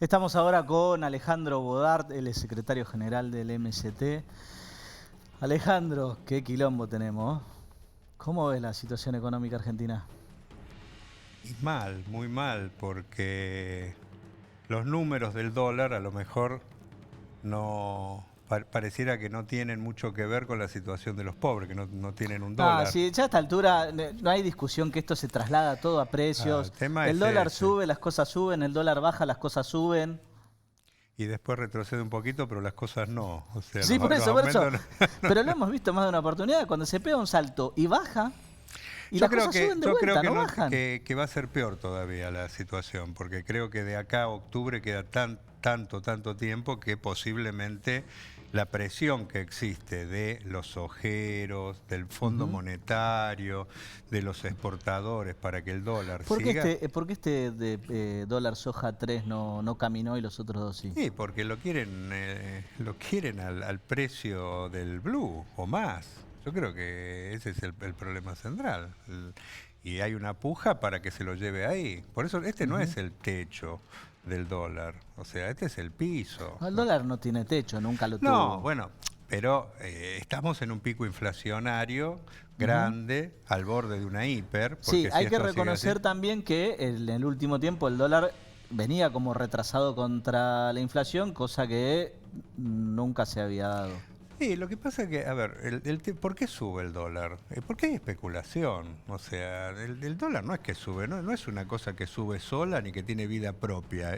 Estamos ahora con Alejandro Bodart, él es secretario general del MST. Alejandro, qué quilombo tenemos. ¿Cómo ves la situación económica argentina? Y mal, muy mal, porque los números del dólar a lo mejor no pareciera que no tienen mucho que ver con la situación de los pobres, que no tienen un Ah, dólar. sí, ya a esta altura no hay discusión que esto se traslada todo a El precios. tema El es dólar ese. sube, las cosas suben, el dólar baja, las cosas suben. Y después retrocede un poquito, pero las cosas no. O sea, Sí, por los eso, por eso. aumentos Pero lo hemos visto más de una oportunidad, cuando se pega un salto y baja, y Yo las creo cosas que, suben de yo creo vuelta, que, no no, bajan. que va a ser peor todavía la situación, porque creo que de acá a octubre queda tanto tiempo que posiblemente la presión que existe de los ojeros, del Fondo Ujú. Monetario, de los exportadores para que el dólar ¿Por qué siga. dólar soja 3 no caminó y los otros dos sí? Sí, porque lo quieren al precio del blue o más. Yo creo que ese es el problema central. Y hay una puja para que se lo lleve ahí. Por eso este no Ujú. es el techo del dólar. O sea, este es el piso. No, el ¿No? dólar no tiene techo, nunca lo No, tuvo. bueno, pero estamos en un pico inflacionario Ujú. grande, al borde de una hiper, Sí, porque si hay que esto sigue así. reconocer también que en el último tiempo el dólar venía como retrasado contra la inflación, cosa que nunca se había dado. Sí, lo que pasa es que, a ver, ¿por qué sube el dólar? Porque hay especulación. O sea, el dólar no es que sube, no es una cosa que sube sola ni que tiene vida propia.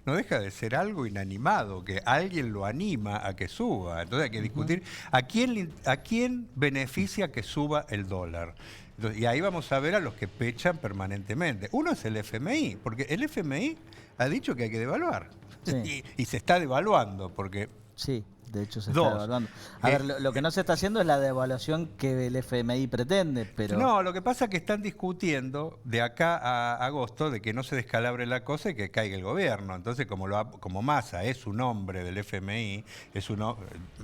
No deja de ser algo inanimado, que alguien lo anima a que suba. Entonces hay que Ujú. discutir a quién beneficia que suba el dólar. Entonces, y ahí vamos a ver a los que pechan permanentemente. Uno es el FMI, porque el FMI ha dicho que hay que devaluar. Sí, Y se está devaluando, porque sí, de hecho se está dos, devaluando. A ver, eh, lo que no se está haciendo es la devaluación que el FMI pretende, pero no, lo que pasa es que están discutiendo de acá a agosto de que no se descalabre la cosa y que caiga el gobierno. Entonces, como Massa es un hombre del FMI,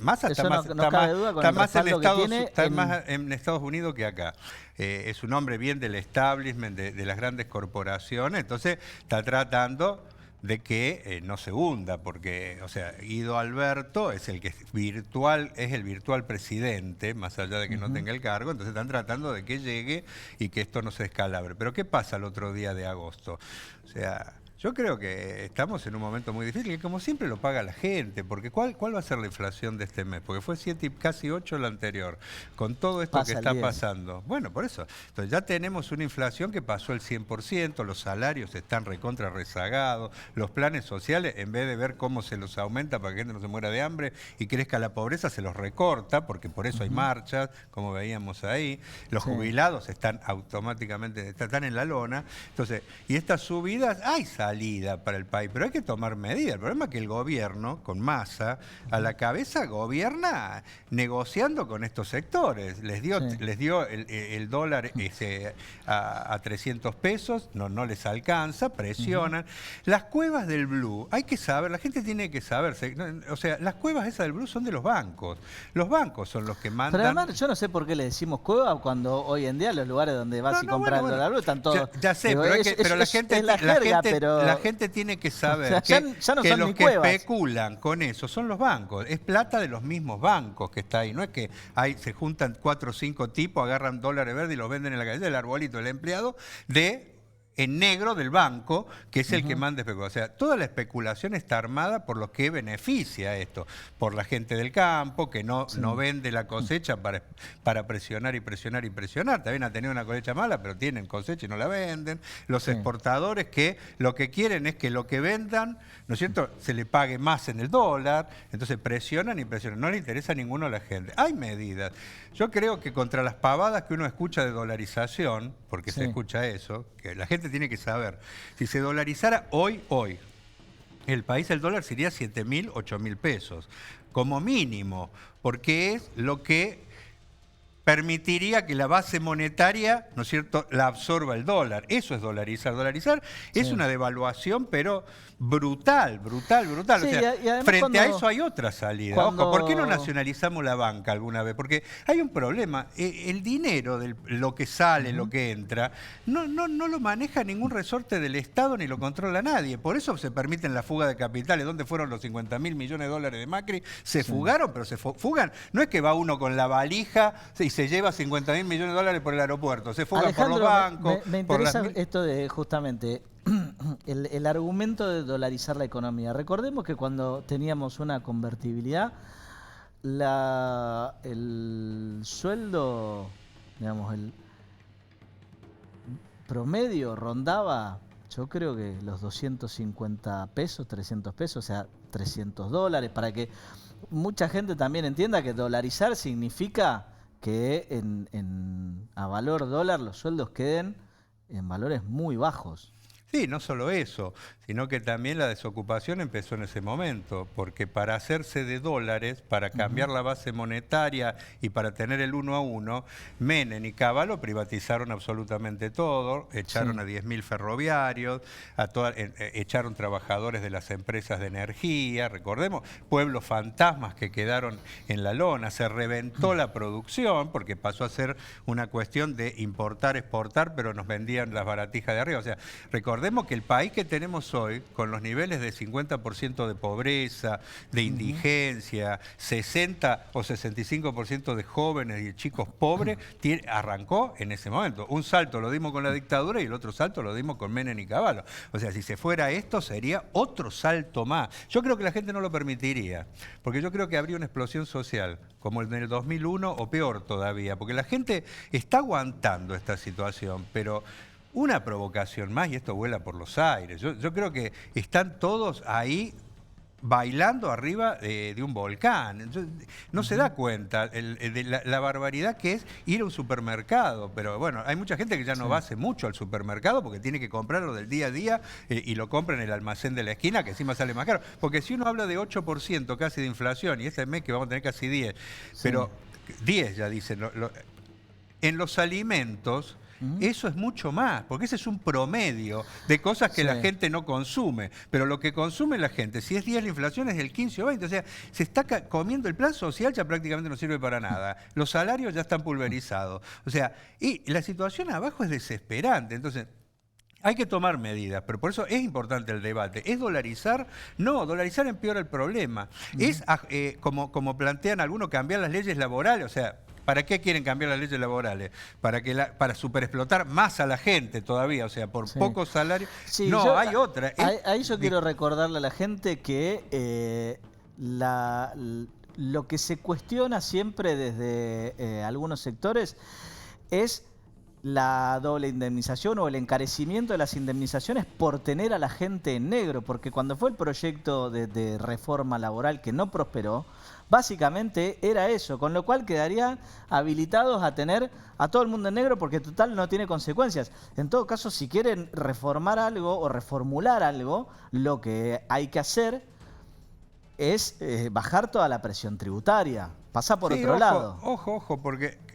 Massa eso no cabe duda con el respaldo que tiene Está más en Estados Unidos que acá. Es un hombre bien del establishment, de las grandes corporaciones, entonces está tratando de que no se hunda, porque, o sea, Guido Alberto es es el virtual presidente, más allá de que no Ujú. tenga el cargo, entonces están tratando de que llegue y que esto no se descalabre. Pero ¿qué pasa el otro día de agosto? O sea, yo creo que estamos en un momento muy difícil, que como siempre lo paga la gente, porque ¿cuál va a ser la inflación de este mes? Porque fue 7 y casi 8 el anterior, con todo esto que Pasa el está 10. pasando. Bueno, por eso. Entonces ya tenemos una inflación que pasó el 100%, los salarios están recontra rezagados, los planes sociales, en vez de ver cómo se los aumenta para que la gente no se muera de hambre y crezca la pobreza, se los recorta, porque por eso hay Ujú. marchas, como veíamos ahí. Los Sí. jubilados están automáticamente, están en la lona. Entonces, y estas subidas, hay salida para el país, pero hay que tomar medidas. El problema es que el gobierno, con Massa a la cabeza, gobierna negociando con estos sectores. Sí. Les dio el dólar a 300 pesos, no les alcanza, Ujú. presionan. Las cuevas del Blue, hay que saber, la gente tiene que saber. O sea, las cuevas esas del Blue son de los bancos. Los bancos son los que Pero mandan. además, yo no sé por qué le decimos cueva cuando hoy en día los lugares donde vas No, y no, compras el bueno. dólar blue están Ya, todos. ya sé, Digo, pero es la jerga, la pero. gente tiene que O sea, saber ya no que son los ni que cuevas. especulan con eso son los bancos. Es plata de los mismos bancos que está ahí. No es que se juntan 4 o 5 tipos, agarran dólares verdes y los venden en la calle del arbolito del empleado de en negro del banco, que es el que Ujú. manda especular. O sea, toda la especulación está armada por lo que beneficia esto, por la gente del campo, que no Sí. vende la cosecha para presionar y presionar y presionar. También ha tenido una cosecha mala, pero tienen cosecha y no la venden. Los Sí. exportadores que lo que quieren es que lo que vendan, ¿no es cierto?, se le pague más en el dólar, entonces presionan y presionan. No le interesa a ninguno a la gente. Hay medidas. Yo creo que contra las pavadas que uno escucha de dolarización, porque se Sí. escucha eso, que la gente tiene que saber, si se dolarizara hoy, el país el dólar sería 7.000, 8.000 pesos, como mínimo, porque es lo que permitiría que la base monetaria, ¿no es cierto?, la absorba el dólar. Eso es dolarizar. Dolarizar es Sí. una devaluación, pero brutal, brutal, brutal. Sí, O sea, y además frente a cuando, eso hay otra salida. cuando... Ojo, ¿por qué no nacionalizamos la banca alguna vez? Porque hay un problema. El dinero, lo que sale, lo Ujú. que entra, no lo maneja ningún resorte del Estado ni lo controla nadie. Por eso se permiten la fuga de capitales. ¿Dónde fueron los 50.000 millones de dólares de Macri? Se Sí. fugaron, pero se fugan. No es que va uno con la valija y se lleva 50.000 millones de dólares por el aeropuerto. Se fugan por los Alejandro, bancos. me por las interesa mil... esto de justamente el argumento de dolarizar la economía. Recordemos que cuando teníamos una convertibilidad, el sueldo, digamos, el promedio rondaba, yo creo que los 250 pesos, 300 pesos, o sea, 300 dólares, para que mucha gente también entienda que dolarizar significa que a valor dólar los sueldos queden en valores muy bajos. Sí, no solo eso, sino que también la desocupación empezó en ese momento, porque para hacerse de dólares, para cambiar la base monetaria y para tener el 1 a 1, Menem y Cavallo privatizaron absolutamente todo, echaron Sí. a 10.000 ferroviarios, echaron trabajadores de las empresas de energía, recordemos, pueblos fantasmas que quedaron en la lona, se reventó la producción porque pasó a ser una cuestión de importar, exportar, pero nos vendían las baratijas de arriba, o sea, recordemos que el país que tenemos hoy, con los niveles de 50% de pobreza, de indigencia, 60 o 65% de jóvenes y chicos pobres, arrancó en ese momento. Un salto lo dimos con la dictadura y el otro salto lo dimos con Menem y Cavallo. O sea, si se fuera esto, sería otro salto más. Yo creo que la gente no lo permitiría, porque yo creo que habría una explosión social, como en el 2001 o peor todavía, porque la gente está aguantando esta situación, pero... Una provocación más y esto vuela por los aires. Yo creo que están todos ahí bailando arriba de un volcán. No se da cuenta de la barbaridad que es ir a un supermercado. Pero bueno, hay mucha gente que ya no va hace mucho al supermercado porque tiene que comprarlo del día a día y lo compra en el almacén de la esquina, que encima sale más caro. Porque si uno habla de 8% casi de inflación y este mes que vamos a tener casi 10, pero 10 ya dicen, en los alimentos... Eso es mucho más, porque ese es un promedio de cosas que la gente no consume. Pero lo que consume la gente, si es 10 la inflación, es del 15 o 20. O sea, se está comiendo el plan social, ya prácticamente no sirve para nada. Los salarios ya están pulverizados. O sea, y la situación abajo es desesperante. Entonces... Hay que tomar medidas, pero por eso es importante el debate. ¿Es dolarizar? No, dolarizar empeora el problema. Es, como plantean algunos, cambiar las leyes laborales. O sea, ¿para qué quieren cambiar las leyes laborales? Para superexplotar más a la gente todavía, o sea, por pocos salarios. Sí, no, hay otra. Ahí yo quiero recordarle a la gente que lo que se cuestiona siempre desde algunos sectores es la doble indemnización o el encarecimiento de las indemnizaciones por tener a la gente en negro, porque cuando fue el proyecto de reforma laboral que no prosperó, básicamente era eso, con lo cual quedarían habilitados a tener a todo el mundo en negro porque total no tiene consecuencias. En todo caso, si quieren reformar algo o reformular algo, lo que hay que hacer es bajar toda la presión tributaria, pasa por otro lado. Ojo, porque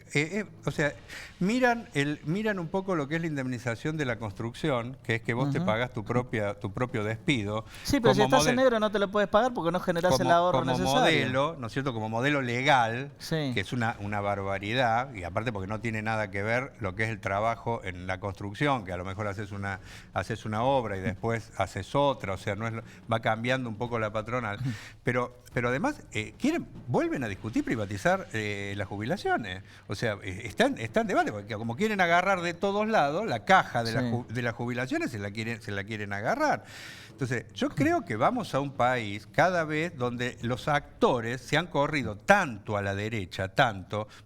o sea, miran un poco lo que es la indemnización de la construcción, que es que vos te pagás tu propio despido. Sí, pero si estás en negro no te lo puedes pagar porque no generás el ahorro necesario. Como modelo, ¿no es cierto? Como modelo legal, sí, que es una barbaridad, y aparte porque no tiene nada que ver lo que es el trabajo en la construcción, que a lo mejor haces una obra y después haces otra, o sea, va cambiando un poco la patronal. Pero además vuelven a discutir privatizar las jubilaciones. O sea, está en debate, porque como quieren agarrar de todos lados, la caja de las jubilaciones se la quieren agarrar. Entonces, yo creo que vamos a un país cada vez donde los actores se han corrido tanto a la derecha,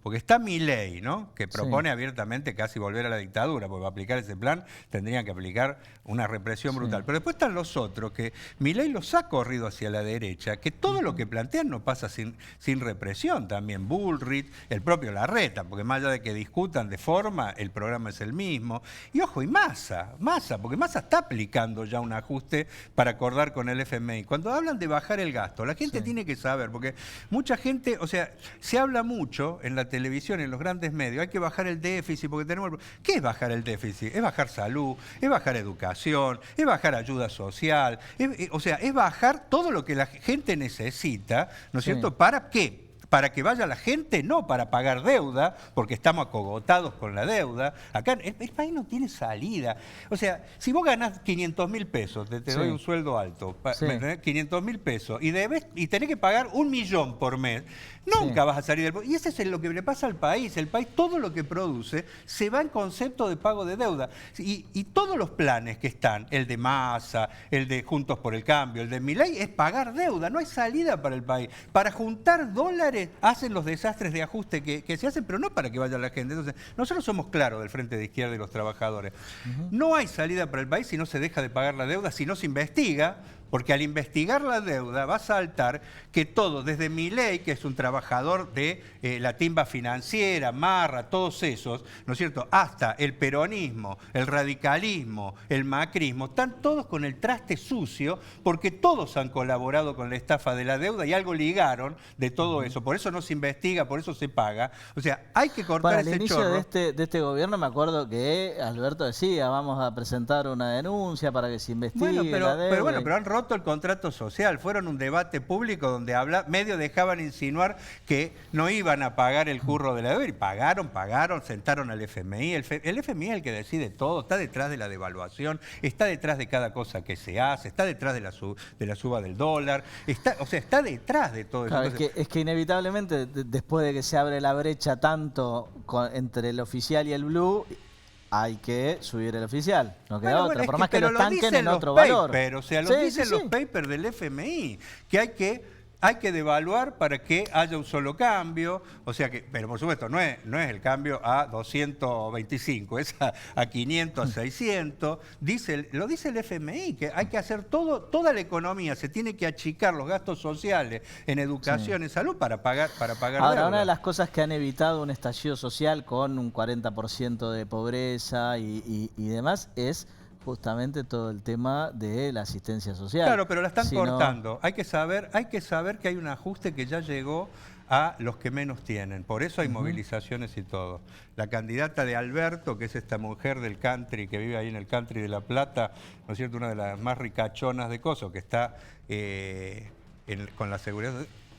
porque está Milei, ¿no? Que propone abiertamente casi volver a la dictadura, porque para aplicar ese plan tendrían que aplicar una represión brutal. Pero después están los otros, que Milei los ha corrido hacia la derecha, que todo lo que plantean no pasa sin represión también. Bullrich, el propio Larreta. interesa, porque más allá de que discutan de forma, el programa es el mismo. Y ojo, y Massa, porque Massa está aplicando ya un ajuste para acordar con el FMI. Cuando hablan de bajar el gasto, la gente tiene que saber, porque mucha gente, o sea, se habla mucho en la televisión, en los grandes medios, hay que bajar el déficit, porque tenemos... ¿Qué es bajar el déficit? Es bajar salud, es bajar educación, es bajar ayuda social, o sea, es bajar todo lo que la gente necesita, ¿no es cierto? ¿Para qué? Para que vaya la gente, no para pagar deuda, porque estamos acogotados con la deuda. Acá el país no tiene salida. O sea, si vos ganás 500.000 pesos, te doy un sueldo alto, 500.000 pesos, y tenés que pagar 1 millón por mes, nunca vas a salir del... Y ese es lo que le pasa al país. El país, todo lo que produce, se va en concepto de pago de deuda. Y todos los planes que están, el de Massa, el de Juntos por el Cambio, el de Milei, es pagar deuda. No hay salida para el país. Para juntar dólares hacen los desastres de ajuste que se hacen, pero no para que vaya la gente. Entonces, nosotros somos claros del Frente de Izquierda y los trabajadores. No hay salida para el país si no se deja de pagar la deuda, si no se investiga, porque al investigar la deuda va a saltar que todo, desde Milei, que es un trabajador de la timba financiera, Marra, todos esos, ¿no es cierto?, hasta el peronismo, el radicalismo, el macrismo, están todos con el traste sucio, porque todos han colaborado con la estafa de la deuda y algo ligaron de todo eso. Por eso no se investiga, por eso se paga. O sea, hay que cortar ese chorro. Al inicio de este gobierno me acuerdo que Alberto decía, vamos a presentar una denuncia para que se investigue la deuda. Pero han roto el contrato social, fueron un debate público donde medio dejaban insinuar que no iban a pagar el curro de la deuda, y pagaron, sentaron al FMI, el FMI es el que decide todo, está detrás de la devaluación, está detrás de cada cosa que se hace, está detrás de la suba del dólar, está detrás de todo eso. Claro, es que inevitablemente, después de que se abre la brecha tanto entre el oficial y el blue, hay que subir el oficial, no queda otra, por más que lo estanquen en otro valor. O sea, lo dicen los papers del FMI, que hay que devaluar para que haya un solo cambio, o sea que, pero por supuesto no es el cambio a 225, es a 500, a 600, lo dice el FMI, que hay que hacer toda la economía, se tiene que achicar los gastos sociales en educación, en salud, para pagar Ahora, deuda. una de las cosas que han evitado un estallido social con un 40% de pobreza y demás es justamente todo el tema de la asistencia social. Claro, pero la están cortando. Hay que saber que hay un ajuste que ya llegó a los que menos tienen. Por eso hay movilizaciones y todo. La candidata de Alberto, que es esta mujer del country, que vive ahí en el country de La Plata, ¿no es cierto?, una de las más ricachonas de Coso, que está con la seguridad,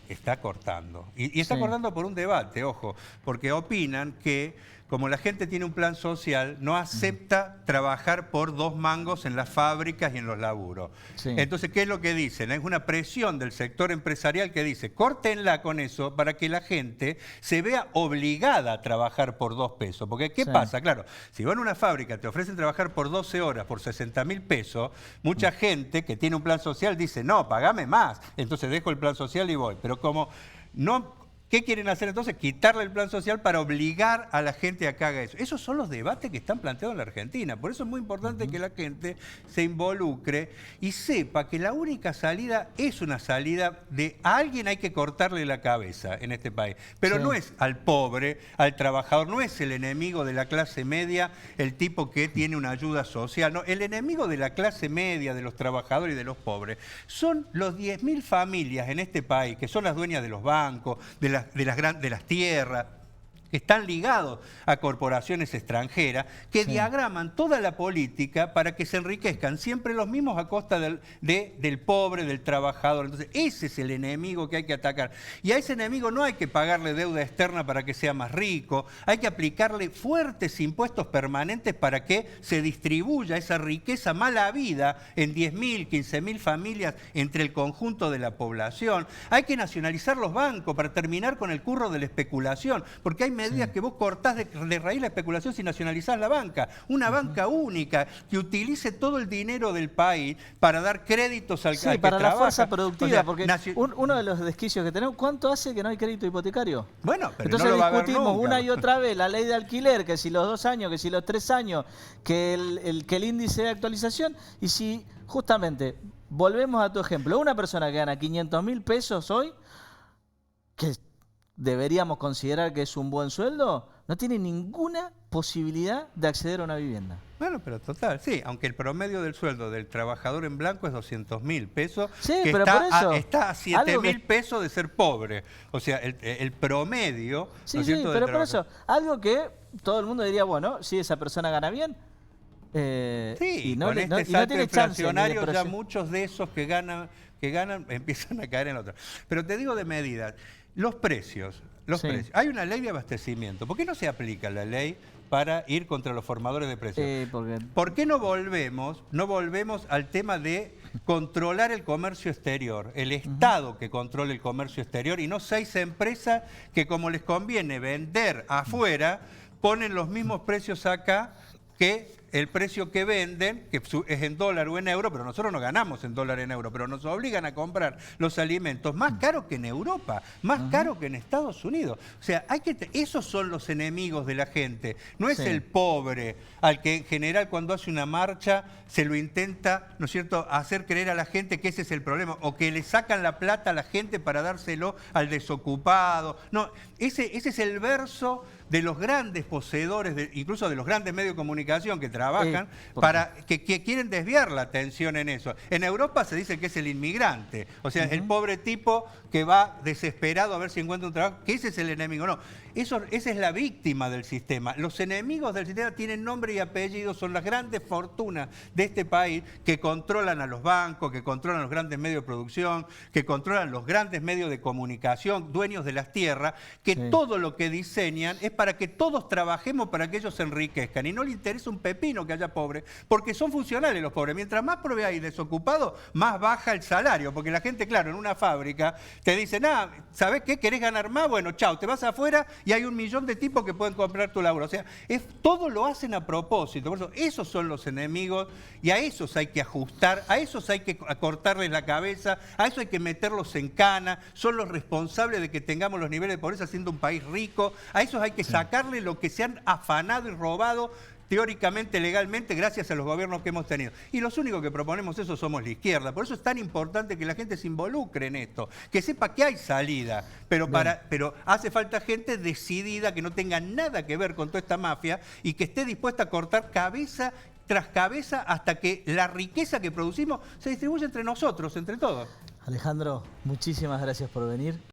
está cortando. Y está cortando por un debate, ojo, porque opinan que como la gente tiene un plan social, no acepta trabajar por 2 mangos en las fábricas y en los laburos. Entonces, ¿qué es lo que dicen? Es una presión del sector empresarial que dice, córtenla con eso para que la gente se vea obligada a trabajar por 2 pesos. Porque, ¿qué pasa? Claro, si van a una fábrica, te ofrecen trabajar por 12 horas, por 60.000 pesos, mucha gente que tiene un plan social dice, no, pagame más. Entonces dejo el plan social y voy. Pero como no... ¿Qué quieren hacer entonces? Quitarle el plan social para obligar a la gente a que haga eso. Esos son los debates que están planteados en la Argentina. Por eso es muy importante que la gente se involucre y sepa que la única salida es una salida de a alguien hay que cortarle la cabeza en este país. Pero no es al pobre, al trabajador, no es el enemigo de la clase media, el tipo que tiene una ayuda social. No, el enemigo de la clase media, de los trabajadores y de los pobres, son los 10.000 familias en este país que son las dueñas de los bancos, de las tierras, que están ligados a corporaciones extranjeras, que diagraman toda la política para que se enriquezcan siempre los mismos a costa del pobre, del trabajador. Entonces, ese es el enemigo que hay que atacar. Y a ese enemigo no hay que pagarle deuda externa para que sea más rico, hay que aplicarle fuertes impuestos permanentes para que se distribuya esa riqueza mala vida en 10.000, 15.000 familias entre el conjunto de la población. Hay que nacionalizar los bancos para terminar con el curro de la especulación, porque hay medidas que vos cortás de raíz la especulación si nacionalizás la banca. Una banca única que utilice todo el dinero del país para dar créditos al que para trabaja. La fuerza productiva, o sea, porque uno de los desquicios que tenemos, ¿cuánto hace que no hay crédito hipotecario? Bueno, pero entonces no lo discutimos una y otra vez la ley de alquiler, que si los 2 años, que si los 3 años, que el índice de actualización, y si justamente, volvemos a tu ejemplo, una persona que gana 500.000 pesos hoy, que deberíamos considerar que es un buen sueldo, no tiene ninguna posibilidad de acceder a una vivienda. Bueno, pero total, sí, aunque el promedio del sueldo del trabajador en blanco es 200.000 pesos, Sí, que pero está, por eso, está a algo que- 7.000 pesos de ser pobre. O sea, el promedio, ¿no Sí, es sí, cierto?, del pero por trabajador. eso, algo que todo el mundo diría, bueno, si esa persona gana bien, Sí, y no, con le- no- este y no salto tiene chance ni de inflacionario ya proyectar. muchos de esos que ganan empiezan a caer en otra. Pero te digo de medidas, los precios, Sí. Hay una ley de abastecimiento. ¿Por qué no se aplica la ley para ir contra los formadores de precios? Porque ¿Por qué no volvemos al tema de controlar el comercio exterior? El Estado que controle el comercio exterior y no 6 empresas que, como les conviene vender afuera, ponen los mismos precios acá que el precio que venden, que es en dólar o en euro, pero nosotros no ganamos en dólar o en euro, pero nos obligan a comprar los alimentos más caros que en Europa, más caros que en Estados Unidos. O sea, esos son los enemigos de la gente. No es Sí. el pobre al que en general cuando hace una marcha se lo intenta, ¿no es cierto?, hacer creer a la gente que ese es el problema, o que le sacan la plata a la gente para dárselo al desocupado. No, ese es el verso de los grandes poseedores, incluso de los grandes medios de comunicación que trabajan que quieren desviar la atención en eso. En Europa se dice que es el inmigrante, o sea, el pobre tipo que va desesperado a ver si encuentra un trabajo, que ese es el enemigo. No, esa es la víctima del sistema. Los enemigos del sistema tienen nombre y apellido, son las grandes fortunas de este país que controlan a los bancos, que controlan los grandes medios de producción, que controlan los grandes medios de comunicación, dueños de las tierras, que todo lo que diseñan es para que todos trabajemos para que ellos se enriquezcan y no les interesa un pepino que haya pobres, porque son funcionales los pobres. Mientras más pobre hay desocupados, más baja el salario, porque la gente, claro, en una fábrica te dicen, ¿sabés qué? ¿Querés ganar más? Bueno, chao, te vas afuera y hay 1 millón de tipos que pueden comprar tu laburo. O sea, todo lo hacen a propósito. Por eso, esos son los enemigos y a esos hay que ajustar, a esos hay que cortarles la cabeza, a esos hay que meterlos en cana, son los responsables de que tengamos los niveles de pobreza siendo un país rico, a esos hay que sacarle lo que se han afanado y robado teóricamente, legalmente, gracias a los gobiernos que hemos tenido. Y los únicos que proponemos eso somos la izquierda. Por eso es tan importante que la gente se involucre en esto, que sepa que hay salida, pero hace falta gente decidida, que no tenga nada que ver con toda esta mafia y que esté dispuesta a cortar cabeza tras cabeza hasta que la riqueza que producimos se distribuya entre nosotros, entre todos. Alejandro, muchísimas gracias por venir.